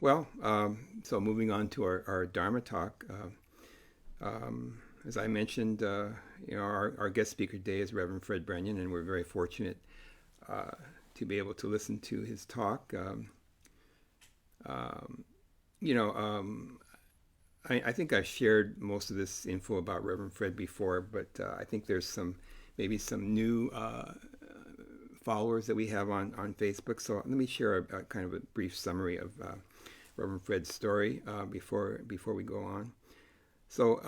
So moving on to our Dharma talk, as I mentioned, our guest speaker today is Reverend Fred Brenion, and we're very fortunate uh, to be able to listen to his talk. Um, you know, um, I think I've shared most of this info about Reverend Fred before, but I think there's maybe some new followers that we have on Facebook. So let me share a kind of a brief summary of Reverend Fred's story before we go on. So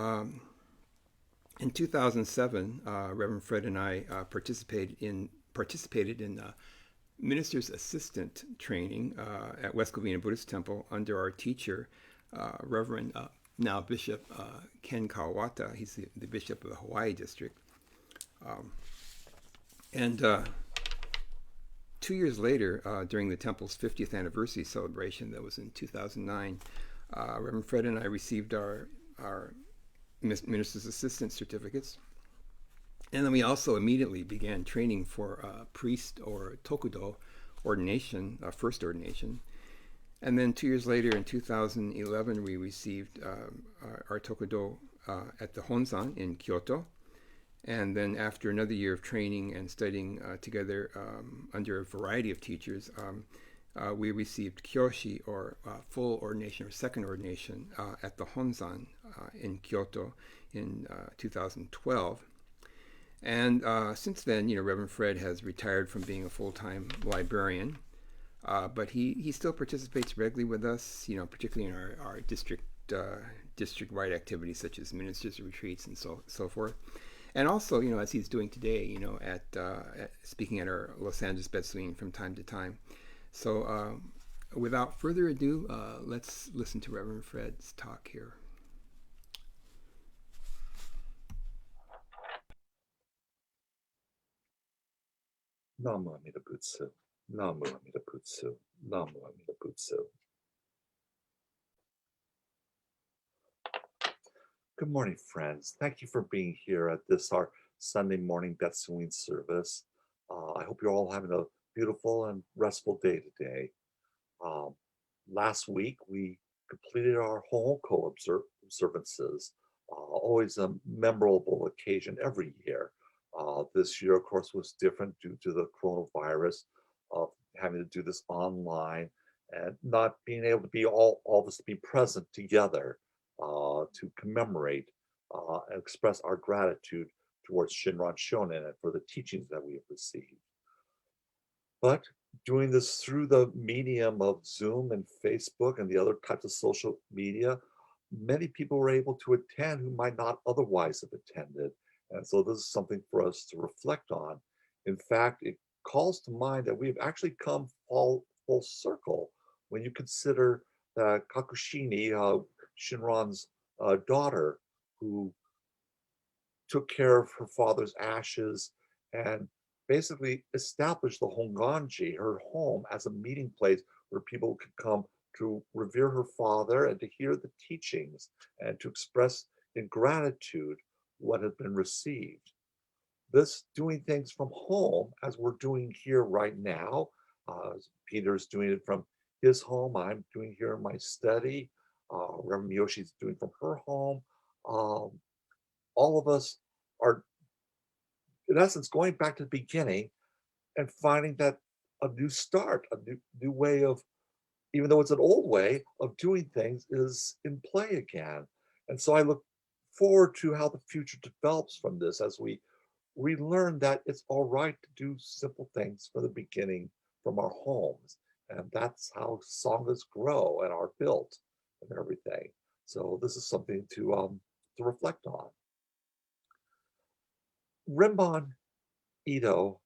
in 2007, Reverend Fred and I participated in minister's assistant training at West Covina Buddhist Temple under our teacher, Reverend now Bishop Ken Kawata. He's the bishop of the Hawaii district. Um, and 2 years later, during the temple's 50th anniversary celebration that was in 2009, Reverend Fred and I received our minister's assistant certificates. And then we also immediately began training for priest or tokudo ordination, first ordination. And then 2 years later, in 2011, we received our tokudo at the Honzan in Kyoto. And then after another year of training and studying together under a variety of teachers, we received kyoshi, or full ordination or second ordination, at the Honzan in Kyoto in 2012. And since then, Reverend Fred has retired from being a full-time librarian, but he still participates regularly with us, particularly in our district-wide activities such as ministers' retreats and so forth. And also, as he's doing today, at speaking at our Los Angeles Betsuin from time to time. So, without further ado, let's listen to Reverend Fred's talk here. Namu Amida Butsu. Namu Amida Butsu. Namu Amida Butsu. Good morning, friends. Thank you for being here at our Sunday morning Betsuin service. I hope you're all having a beautiful and restful day today. Last week, we completed our Honko observances, always a memorable occasion every year. This year, of course, was different due to the coronavirus, of having to do this online and not being able to be all of us to be present together to commemorate and express our gratitude towards Shinran Shonen and for the teachings that we have received. But doing this through the medium of Zoom and Facebook and the other types of social media, many people were able to attend who might not otherwise have attended. And so this is something for us to reflect on. In fact, it calls to mind that we've actually come full circle when you consider that Kakushini, Shinran's daughter, who took care of her father's ashes and basically established the Honganji, her home, as a meeting place where people could come to revere her father and to hear the teachings and to express in gratitude what had been received. This doing things from home, as we're doing here right now, Peter's doing it from his home, I'm doing here in my study, Reverend Yoshi's doing from her home. Um, all of us are, in essence, going back to the beginning and finding that a new start, a new way of, even though it's an old way of doing things, is in play again. And so I look forward to how the future develops from this as we relearn that it's all right to do simple things from the beginning from our homes. And that's how sanghas grow and are built and everything. So this is something to reflect on. Rinban Ito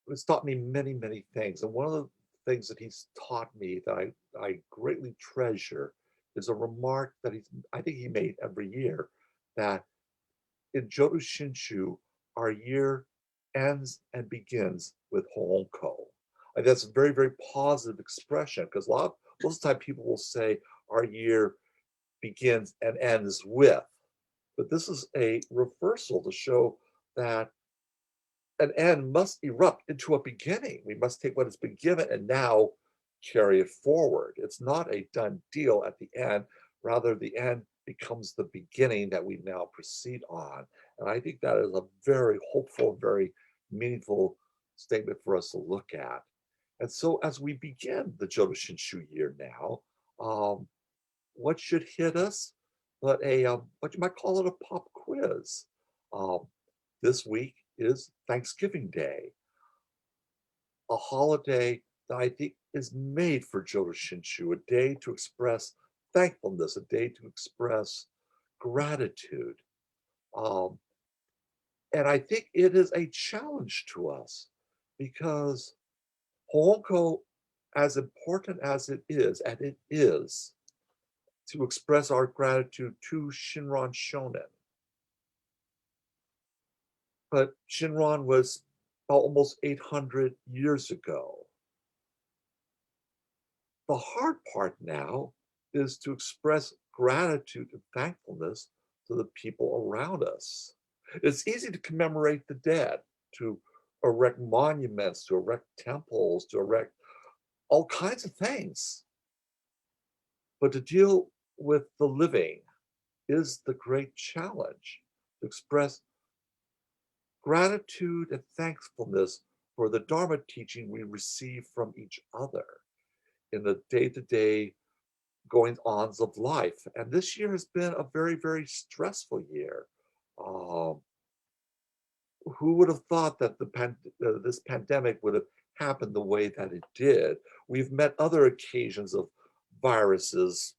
has taught me many, many things. And one of the things that he's taught me that I greatly treasure is a remark that I think he made every year, that in Jodo Shinshu, our year ends and begins with Honko. And that's a very, very positive expression, because most of the time people will say our year begins and ends with. But this is a reversal to show that an end must erupt into a beginning. We must take what has been given and now carry it forward. It's not a done deal at the end. Rather, the end becomes the beginning that we now proceed on. And I think that is a very hopeful, very meaningful statement for us to look at. And so, as we begin the Jodo Shinshu year now, um, what should hit us? But what you might call it a pop quiz. Um, this week is Thanksgiving Day, a holiday that I think is made for Jodo Shinshu, a day to express thankfulness, a day to express gratitude. Um, and I think it is a challenge to us because Honko, as important as it is, and it is, to express our gratitude to Shinran Shonen. But Shinran was almost 800 years ago. The hard part now is to express gratitude and thankfulness to the people around us. It's easy to commemorate the dead, to erect monuments, to erect temples, to erect all kinds of things. But to deal with the living is the great challenge, to express gratitude and thankfulness for the Dharma teaching we receive from each other in the day to day goings ons of life. And this year has been a very, very stressful year. Um, who would have thought that this pandemic would have happened the way that it did? We've met other occasions of viruses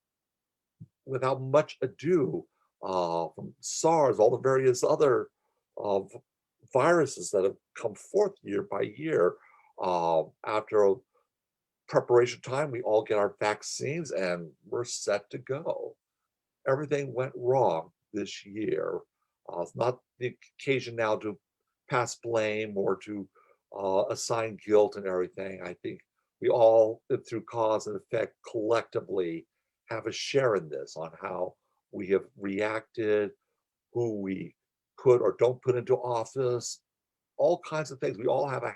without much ado, from SARS, all the various other uh, viruses that have come forth year by year. After a preparation time, we all get our vaccines and we're set to go. Everything went wrong this year. It's not the occasion now to pass blame or to assign guilt and everything. I think we all, through cause and effect, collectively have a share in this on how we have reacted, who we put or don't put into office, all kinds of things. We all have a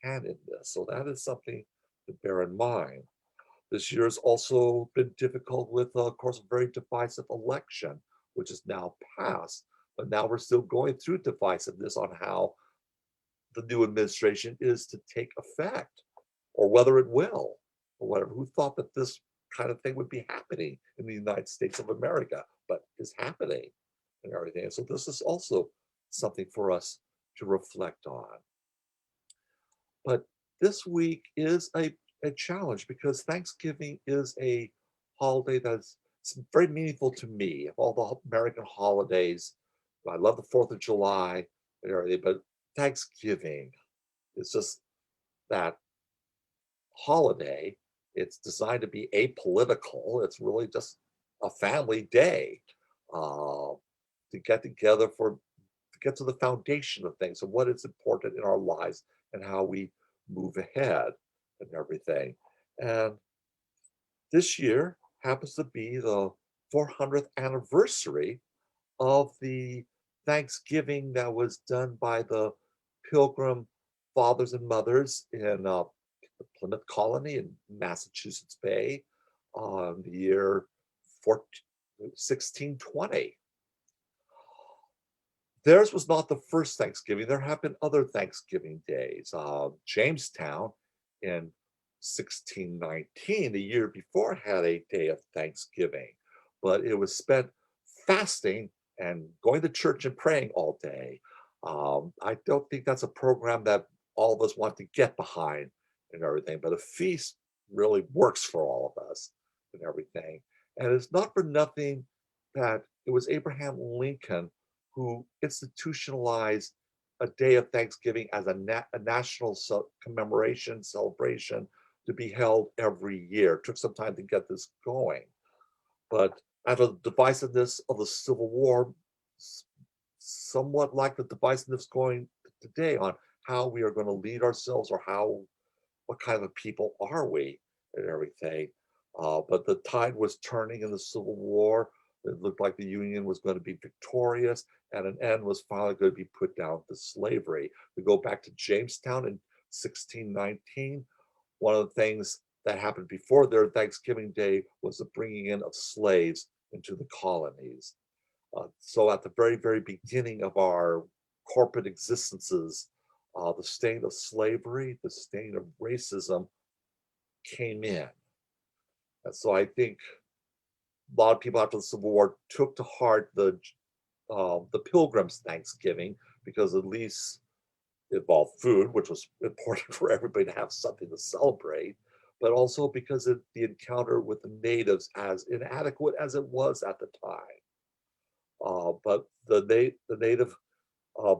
hand in this. So that is something to bear in mind. This year has also been difficult with, of course, a very divisive election, which is now passed. But now we're still going through divisiveness on how the new administration is to take effect or whether it will or whatever. Who thought that this kind of thing would be happening in the United States of America, but is happening and everything. And so this is also something for us to reflect on. But this week is a challenge because Thanksgiving is a holiday that's very meaningful to me. Of all the American holidays, I love the 4th of July and everything, but Thanksgiving is just that holiday. It's designed to be apolitical. It's really just a family day uh, to get together to get to the foundation of things and what is important in our lives and how we move ahead and everything. And this year happens to be the 400th anniversary of the Thanksgiving that was done by the Pilgrim fathers and mothers in the Plymouth colony in Massachusetts Bay on the year 1620. Theirs was not the first Thanksgiving. There have been other Thanksgiving days. Jamestown in 1619, the year before, had a day of Thanksgiving, but it was spent fasting and going to church and praying all day. I don't think that's a program that all of us want to get behind and everything, but a feast really works for all of us and everything. And it's not for nothing that it was Abraham Lincoln who institutionalized a day of Thanksgiving as a national commemoration celebration to be held every year. It took some time to get this going, but out of the divisiveness of the Civil War, somewhat like the divisiveness going today on how we are going to lead ourselves or what kind of people are we and everything. But the tide was turning in the Civil War. It looked like the Union was going to be victorious, and an end was finally going to be put down to slavery. We go back to Jamestown in 1619. One of the things that happened before their Thanksgiving Day was the bringing in of slaves into the colonies. So at the very, very beginning of our corporate existences, the stain of slavery, the stain of racism came in. And so I think a lot of people after the Civil War took to heart the Pilgrims' Thanksgiving because at least it involved food, which was important for everybody to have something to celebrate, but also because of the encounter with the natives, as inadequate as it was at the time. But the native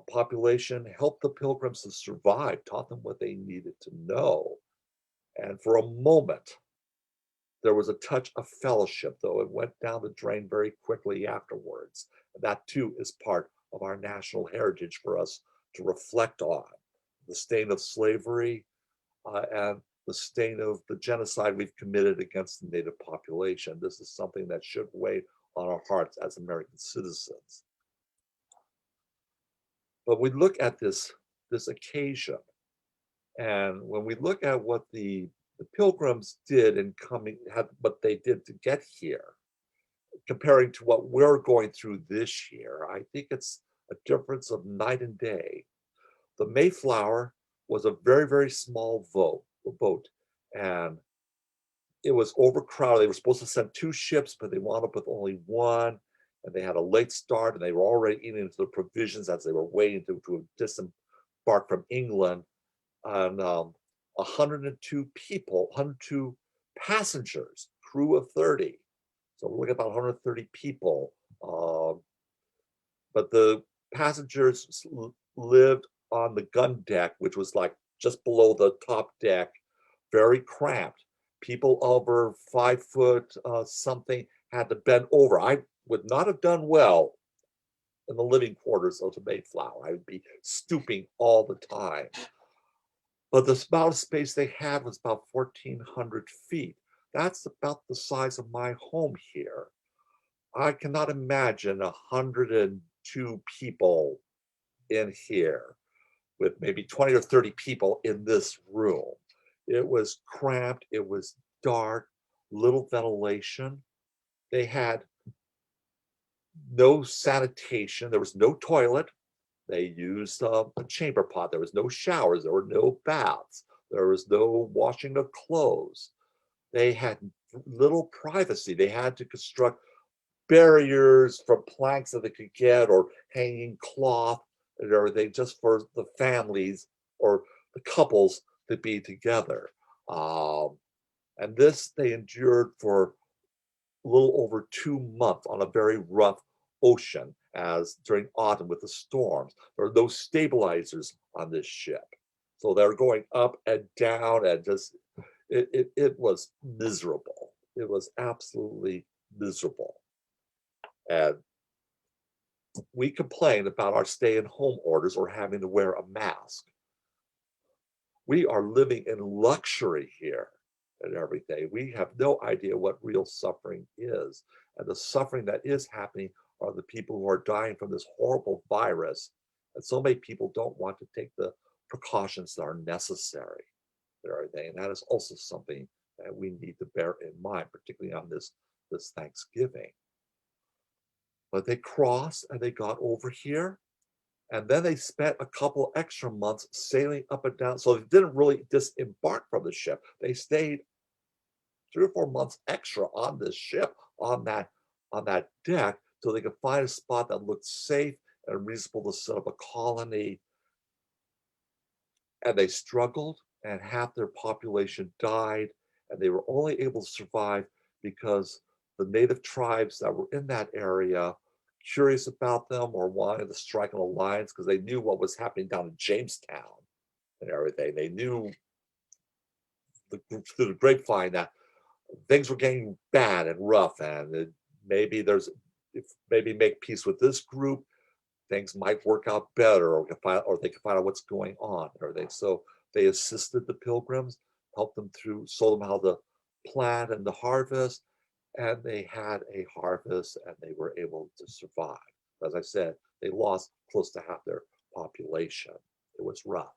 population helped the Pilgrims to survive, taught them what they needed to know. And for a moment, there was a touch of fellowship, though it went down the drain very quickly afterwards. And that too is part of our national heritage for us to reflect on the stain of slavery and the stain of the genocide we've committed against the native population. This is something that should weigh on our hearts as American citizens. But we look at this occasion, and when we look at what the Pilgrims did in coming, had what they did to get here, comparing to what we're going through this year, I think it's a difference of night and day. The Mayflower was a very, very small boat, and it was overcrowded. They were supposed to send two ships, but they wound up with only one, and they had a late start, and they were already eating into the provisions as they were waiting to disembark from England. And 102 people, 102 passengers, crew of 30. So we're looking at about 130 people. But the passengers lived on the gun deck, which was like just below the top deck, very cramped. People over 5 foot something had to bend over. I would not have done well in the living quarters of the Mayflower. I would be stooping all the time. But the amount of space they had was about 1,400 feet. That's about the size of my home here. I cannot imagine 102 people in here with maybe 20 or 30 people in this room. It was cramped, it was dark, little ventilation. They had no sanitation, there was no toilet. They used a chamber pot. There was no showers, there were no baths, there was no washing of clothes. They had little privacy. They had to construct barriers from planks that they could get or hanging cloth and everything just for the families or the couples to be together. And this they endured for a little over 2 months on a very rough ocean as during autumn with the storms. There are no stabilizers on this ship. So they're going up and down and just, it was miserable. It was absolutely miserable. And we complain about our stay-at-home orders or having to wear a mask. We are living in luxury here and everything. We have no idea what real suffering is. And the suffering that is happening are the people who are dying from this horrible virus. And so many people don't want to take the precautions that are necessary and everything. And that is also something that we need to bear in mind, particularly on this Thanksgiving. But they crossed and they got over here. And then they spent a couple extra months sailing up and down. So they didn't really disembark from the ship. They stayed 3 or 4 months extra on this ship, on that deck, so they could find a spot that looked safe and reasonable to set up a colony. And they struggled, and half their population died, and they were only able to survive because the native tribes that were in that area, curious about them or wanted to strike an alliance because they knew what was happening down in Jamestown and everything. They knew through the grapevine that things were getting bad and rough, and maybe maybe make peace with this group, things might work out better, or they can find out what's going on. Or so they assisted the Pilgrims, helped them through, showed them how to plant and to harvest, and they had a harvest and they were able to survive. As I said, they lost close to half their population. It was rough,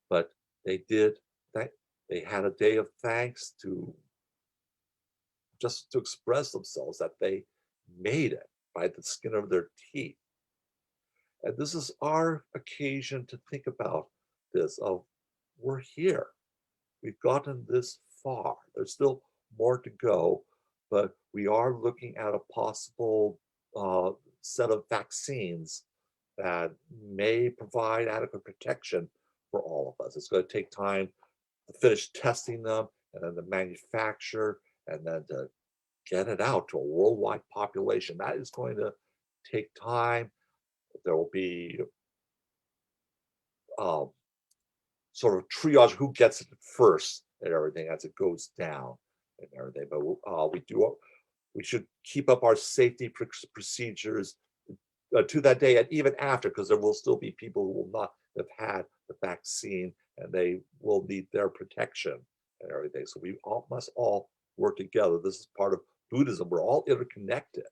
but they did that. They had a day of thanks to just to express themselves that they made it by the skin of their teeth. And this is our occasion to think about this of we're here. We've gotten this far. There's still more to go, but we are looking at a possible uh, set of vaccines that may provide adequate protection for all of us. It's going to take time to finish testing them and then to manufacture and then to get it out to a worldwide population. That is going to take time. There will be um, sort of triage who gets it first and everything as it goes down and everything. But we should keep up our safety procedures to that day and even after, because there will still be people who will not have had the vaccine and they will need their protection and everything. So we all must all work together. This is part of Buddhism. We're all interconnected.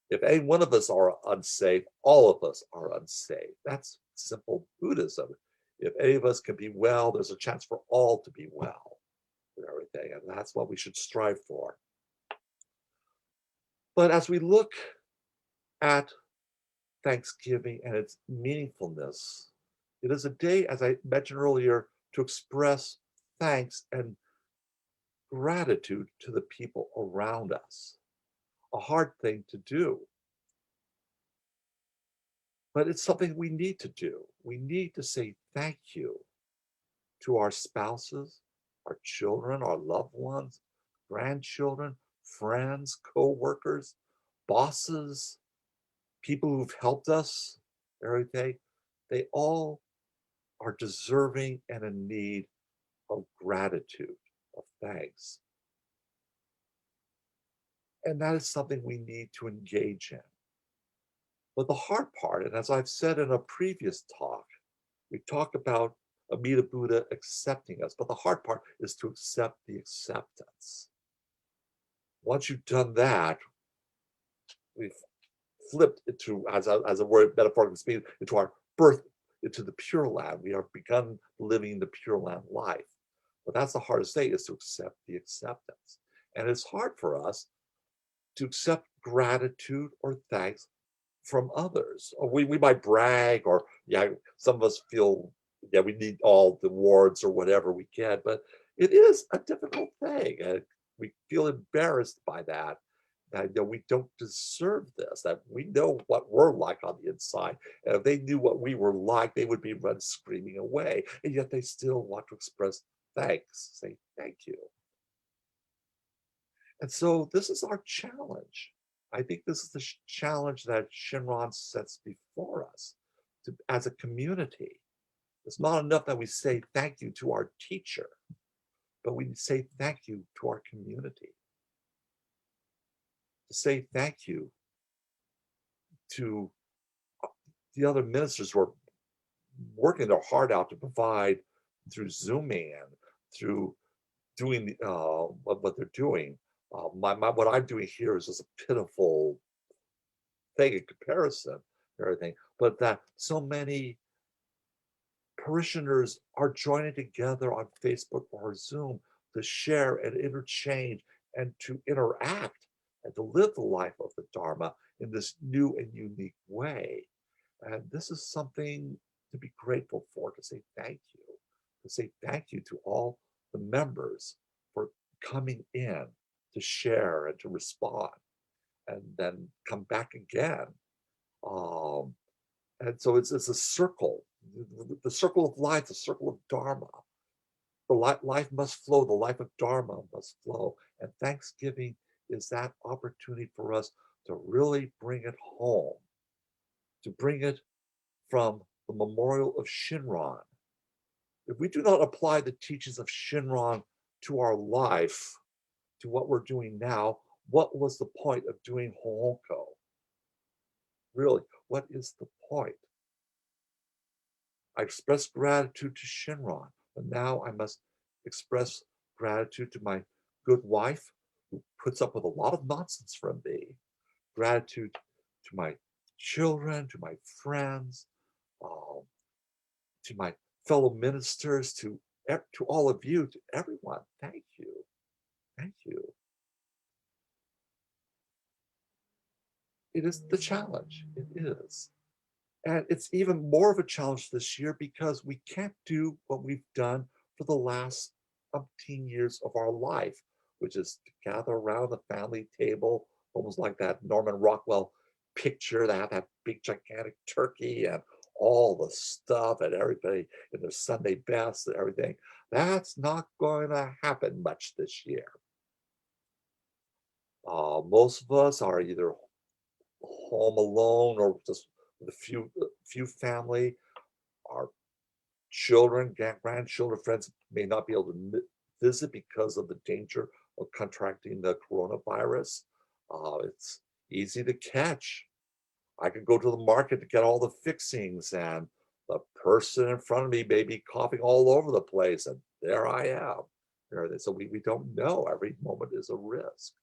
If any one of us are unsafe, all of us are unsafe. That's simple Buddhism. If any of us can be well, there's a chance for all to be well and everything. And that's what we should strive for. But as we look at Thanksgiving and its meaningfulness, it is a day, as I mentioned earlier, to express thanks and gratitude to the people around us. A hard thing to do, but it's something we need to do. We need to say thank you to our spouses, our children, our loved ones, grandchildren, friends, co-workers, bosses, people who've helped us every day. They all are deserving and in need of gratitude, of thanks. And that is something we need to engage in. But the hard part, and as I've said in a previous talk, we talked about Amida Buddha accepting us, but the hard part is to accept the acceptance. Once you've done that, we've flipped into, as a word metaphorically speaking, into our birth, into the Pure Land. We have begun living the Pure Land life. But that's the hardest thing, is to accept the acceptance. And it's hard for us to accept gratitude or thanks from others. Or we might brag, or yeah, some of us feel yeah, we need all the awards or whatever we get, but it is a difficult thing. And we feel embarrassed by that. That we don't deserve this, that we know what we're like on the inside. And if they knew what we were like, they would be run screaming away. And yet they still want to express thanks, say thank you. And so this is our challenge. I think this is the challenge that Shinran sets before us as a community. It's not enough that we say thank you to our teacher, but we say thank you to our community. To say thank you to the other ministers who are working their heart out to provide through Zooming and through doing what they're doing. What I'm doing here is just a pitiful thing in comparison to everything, but that so many parishioners are joining together on Facebook or Zoom to share and interchange and to interact and to live the life of the Dharma in this new and unique way. And this is something to be grateful for, to say thank you, to say thank you to all the members for coming in to share and to respond and then come back again. Um, and so it's a circle, the circle of life, the circle of Dharma. The life must flow, the life of Dharma must flow. And Thanksgiving is that opportunity for us to really bring it home, to bring it from the memorial of Shinran. If we do not apply the teachings of Shinran to our life, to what we're doing now, what was the point of doing Hohonko? Really, what is the point? I express gratitude to Shinran, but now I must express gratitude to my good wife, who puts up with a lot of nonsense from me, gratitude to my children, to my friends, to my fellow ministers, to To all of you, to everyone, thank you. Thank you. It is the challenge. It is. And it's even more of a challenge this year because we can't do what we've done for the last umpteen years of our life, which is to gather around the family table, almost like that Norman Rockwell picture. They have that big, gigantic turkey and all the stuff and everybody in their Sunday best and everything. That's not going to happen much this year. Most of us are either home alone or just with a few family. Our children, grandchildren, friends may not be able to visit because of the danger of contracting the coronavirus. It's easy to catch. I could go to the market to get all the fixings, and the person in front of me may be coughing all over the place, and there I am. So we don't know. Every moment is a risk.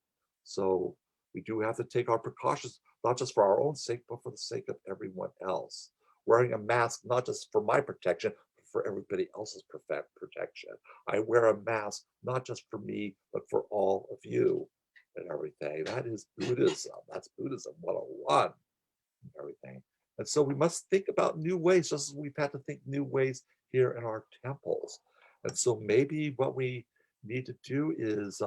So we do have to take our precautions, not just for our own sake, but for the sake of everyone else. Wearing a mask, not just for my protection, but for everybody else's protection. I wear a mask, not just for me, but for all of you and everything. That is Buddhism. That's Buddhism 101 and everything. And so we must think about new ways, just as we've had to think new ways here in our temples. And so maybe what we need to do is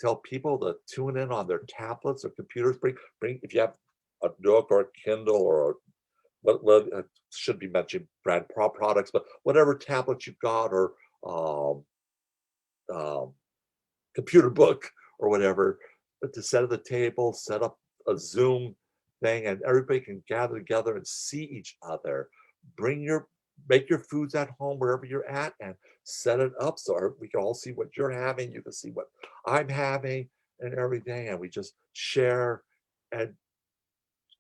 tell people to tune in on their tablets or computers. Bring if you have a Nook or a Kindle or a, what should be mentioned brand products, but whatever tablet you've got or um, um, computer book or whatever, but to set at the table, set up a Zoom thing, and everybody can gather together and see each other. Bring your Make your foods at home wherever you're at and set it up so we can all see what you're having. You can see what I'm having and everything, and we just share and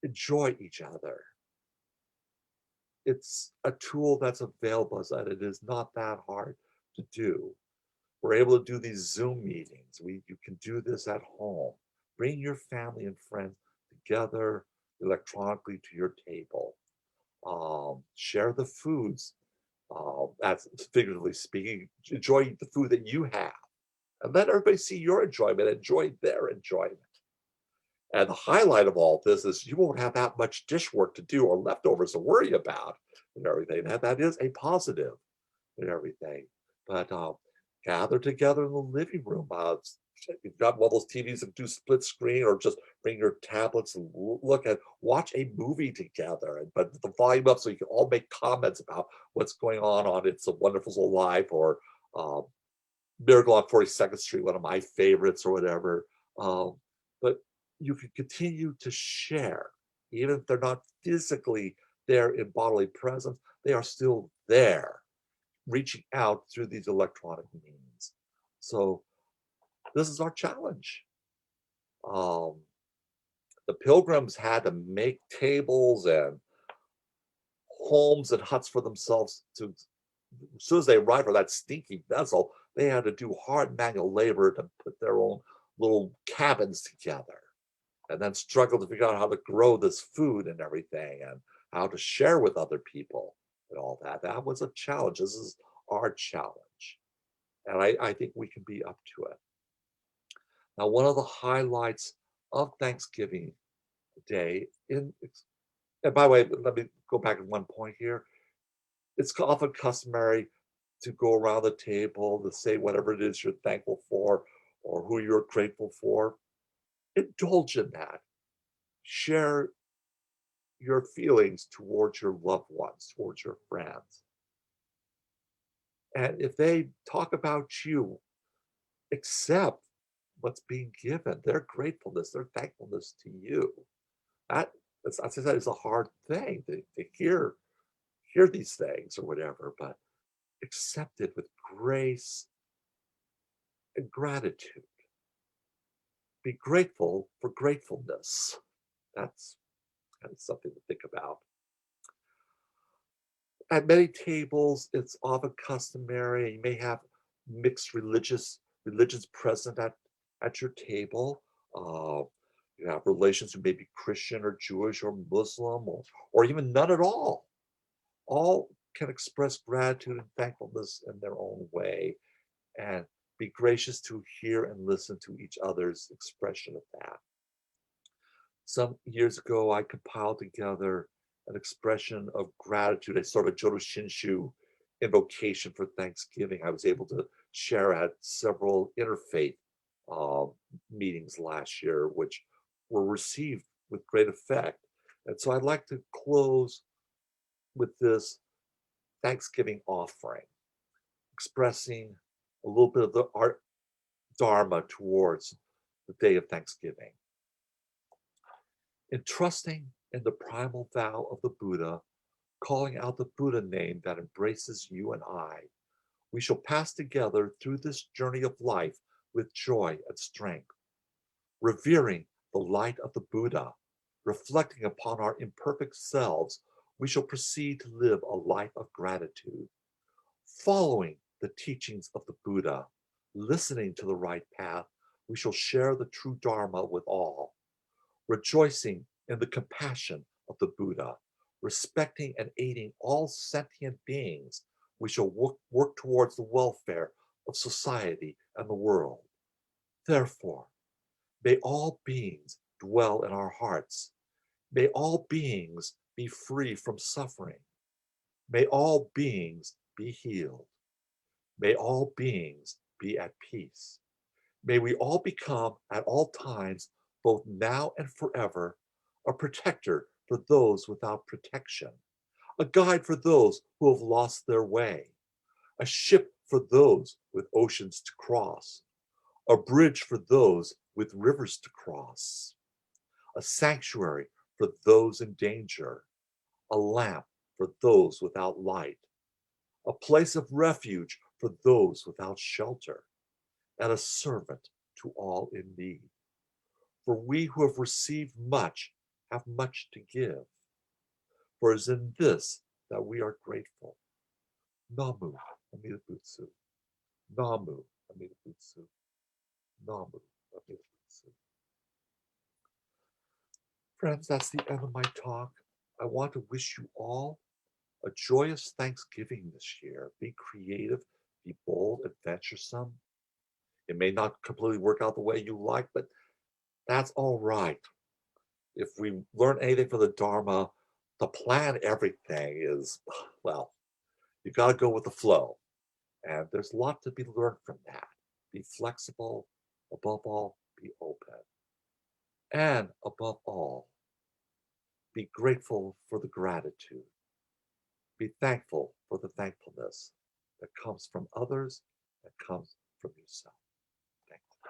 enjoy each other. It's a tool that's available, so that it is not that hard to do. We're able to do these Zoom meetings. You can do this at home. Bring your family and friends together electronically to your table. Share the foods. That's figuratively speaking. Enjoy the food that you have, and let everybody see your enjoyment. Enjoy their enjoyment. And the highlight of all this is you won't have that much dish work to do or leftovers to worry about and everything. That is a positive and everything. But gather together in the living room. You've got one of those TVs that do split screen, or just bring your tablets and watch a movie together. But the volume up so you can all make comments about what's going on It's a Wonderful Life or um, Miracle on 42nd Street, one of my favorites or whatever. Um, but you can continue to share, even if they're not physically there in bodily presence, they are still there reaching out through these electronic means. So this is our challenge. Um, the pilgrims had to make tables and homes and huts for themselves to as soon as they arrived for that stinky vessel, they had to do hard manual labor to put their own little cabins together and then struggle to figure out how to grow this food and everything and how to share with other people and all that. That was a challenge. This is our challenge. And I think we can be up to it. Now, one of the highlights of Thanksgiving Day, and by the way, let me go back at one point here. It's often customary to go around the table to say whatever it is you're thankful for or who you're grateful for. Indulge in that. Share your feelings towards your loved ones, towards your friends. And if they talk about you, accept what's being given, their gratefulness, their thankfulness to you. That, as I said, is a hard thing to hear these things or whatever, but accept it with grace and gratitude. Be grateful for gratefulness. That's kind of something to think about. At many tables, it's often customary. You may have mixed religions present at your table. Uh, you have relations who may be Christian or Jewish or Muslim or even none at all. All can express gratitude and thankfulness in their own way and be gracious to hear and listen to each other's expression of that. Some years ago, I compiled together an expression of gratitude, a sort of Jodo Shinshu invocation for Thanksgiving. I was able to share at several interfaith uh, meetings last year, which were received with great effect. And so I'd like to close with this Thanksgiving offering, expressing a little bit of the art dharma towards the day of Thanksgiving. In trusting in the primal vow of the Buddha, calling out the Buddha name that embraces you and I, we shall pass together through this journey of life with joy and strength. Revering the light of the Buddha, reflecting upon our imperfect selves, we shall proceed to live a life of gratitude. Following the teachings of the Buddha, listening to the right path, we shall share the true Dharma with all. Rejoicing in the compassion of the Buddha, respecting and aiding all sentient beings, we shall work towards the welfare of society and the world. Therefore, may all beings dwell in our hearts. May all beings be free from suffering. May all beings be healed. May all beings be at peace. May we all become, at all times, both now and forever, a protector for those without protection, a guide for those who have lost their way, a ship for those with oceans to cross, a bridge for those with rivers to cross, a sanctuary for those in danger, a lamp for those without light, a place of refuge for those without shelter, and a servant to all in need. For we who have received much have much to give. For it is in this that we are grateful. Namu Amida Butsu. Namu Amida Butsu. Namu Amida Butsu. Friends, that's the end of my talk. I want to wish you all a joyous Thanksgiving this year. Be creative, be bold, adventuresome. It may not completely work out the way you like, but that's all right. If we learn anything from the Dharma, to plan everything is, well, you got to go with the flow. And there's a lot to be learned from that. Be flexible, above all, be open. And above all, be grateful for the gratitude. Be thankful for the thankfulness that comes from others, that comes from yourself. Thank you.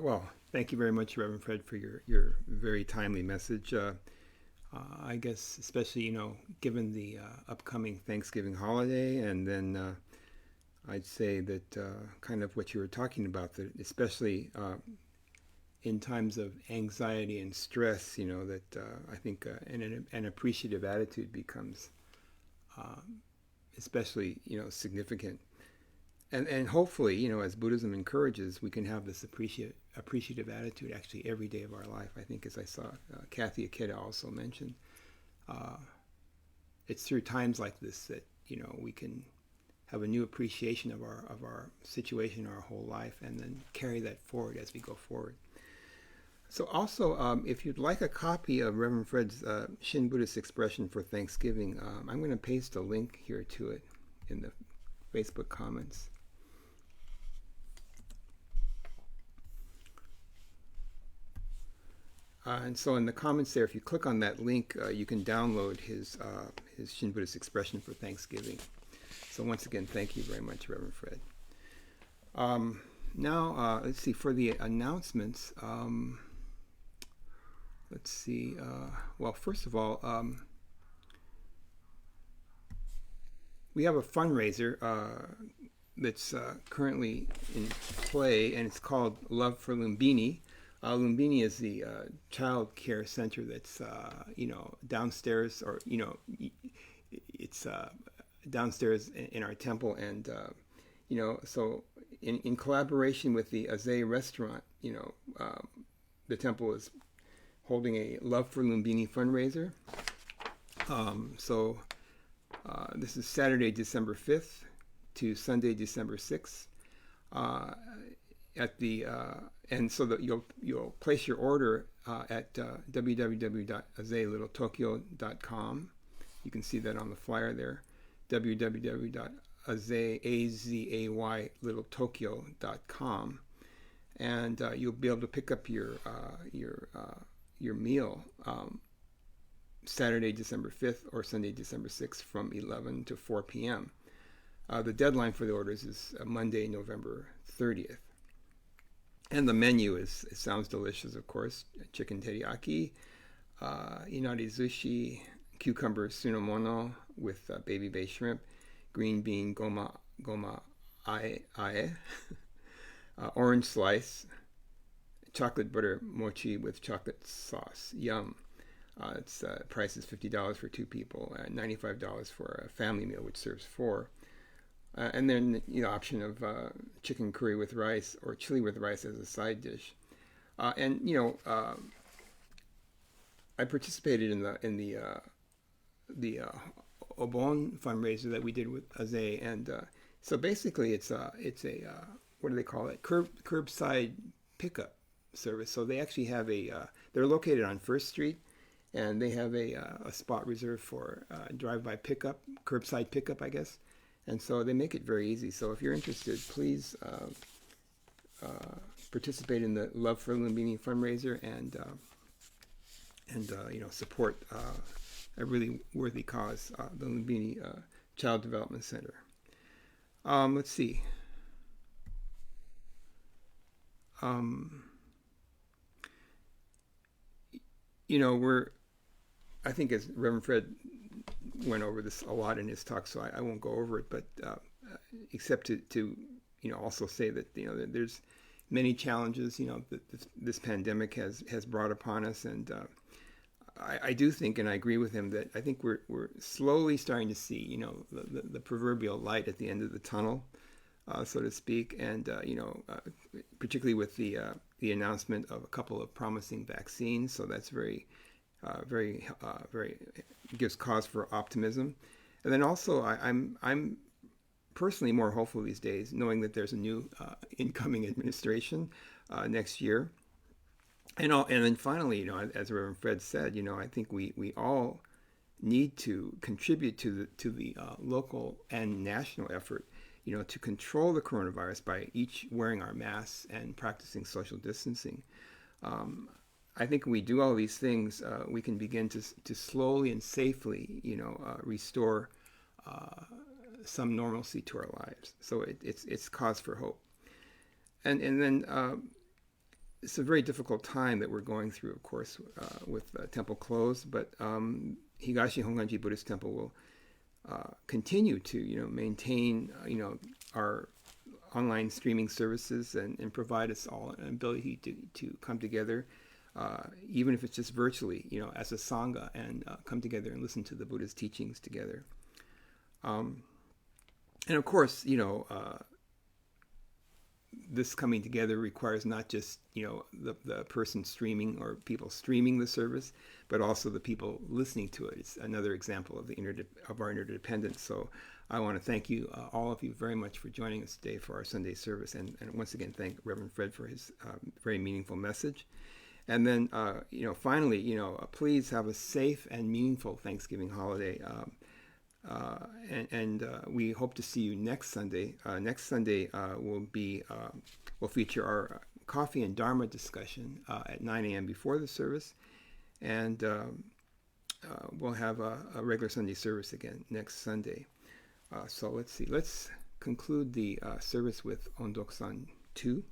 Well, thank you very much, Reverend Fred, for your very timely message. I guess, especially, given the upcoming Thanksgiving holiday, and then I'd say that kind of what you were talking about, that especially in times of anxiety and stress, that I think an appreciative attitude becomes uh, especially, significant. And hopefully, as Buddhism encourages, we can have this appreciative attitude actually every day of our life. I think, as I saw Kathy Akeda also mention, uh, it's through times like this that we can have a new appreciation of our situation, our whole life, and then carry that forward as we go forward. So, also, if you'd like a copy of Reverend Fred's Shin Buddhist expression for Thanksgiving, I'm going to paste a link here to it in the Facebook comments. And so in the comments there, if you click on that link, you can download his Shin Buddhist expression for Thanksgiving. So once again, thank you very much, Reverend Fred. Now, let's see, for the announcements, let's see. Well, first of all, we have a fundraiser that's currently in play, and it's called Love for Lumbini. Lumbini is the child care center that's downstairs, or it's downstairs in our temple, and so in collaboration with the Aze restaurant, the temple is holding a Love for Lumbini fundraiser. This is Saturday, December 5th to Sunday, December 6th. And so that you'll place your order at www.azalitletokyo.com. You can see that on the flyer there. www.azalitletokyo.com, and you'll be able to pick up your meal Saturday, December 5th or Sunday, December 6th from 11 to 4 p.m. The deadline for the orders is Monday, November 30th. And the menu it sounds delicious, of course. Chicken teriyaki, inari zushi, cucumber sunomono with baby bay shrimp, green bean goma ae, orange slice, chocolate butter mochi with chocolate sauce. Yum. Its price is $50 for 2 people, $95 for a family meal, which serves 4. And then the option of chicken curry with rice or chili with rice as a side dish. I participated in the Obon fundraiser that we did with Aze, and so basically it's a what do they call it? Curbside pickup service. So they actually have they're located on First Street, and they have a spot reserved for drive-by pickup, curbside pickup, I guess. And so they make it very easy. So if you're interested, please participate in the Love for Lumbini fundraiser and support a really worthy cause, the Lumbini Child Development Center. Let's see. I think as Reverend Fred went over this a lot in his talk, so I won't go over it, but except to also say that there's many challenges that this pandemic has brought upon us, and I do think, and I agree with him, that I think we're slowly starting to see the proverbial light at the end of the tunnel, so to speak, and particularly with the announcement of a couple of promising vaccines, so that's very gives cause for optimism. And then also I'm personally more hopeful these days, knowing that there's a new incoming administration next year. And then finally, as Reverend Fred said, I think we all need to contribute to the local and national effort, to control the coronavirus by each wearing our masks and practicing social distancing. I think when we do all these things, we can begin to slowly and safely, restore some normalcy to our lives. So it's cause for hope. And then it's a very difficult time that we're going through, of course, with the temple closed. But Higashi Honganji Buddhist Temple will continue to, maintain, our online streaming services and provide us all an ability to come together. Even if it's just virtually, as a Sangha, and come together and listen to the Buddha's teachings together. And of course, this coming together requires not just, the person streaming or people streaming the service, but also the people listening to it. It's another example of our interdependence. So I want to thank you, all of you, very much for joining us today for our Sunday service. And once again, thank Reverend Fred for his very meaningful message. And then, finally, please have a safe and meaningful Thanksgiving holiday. And we hope to see you next Sunday. Next Sunday will feature our coffee and Dharma discussion at 9 a.m. before the service. And we'll have a regular Sunday service again next Sunday. So let's see. Let's conclude the service with Ondok-san 2.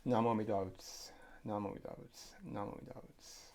Namo Amidavs. Namo Amidavs. Namo Amidavs.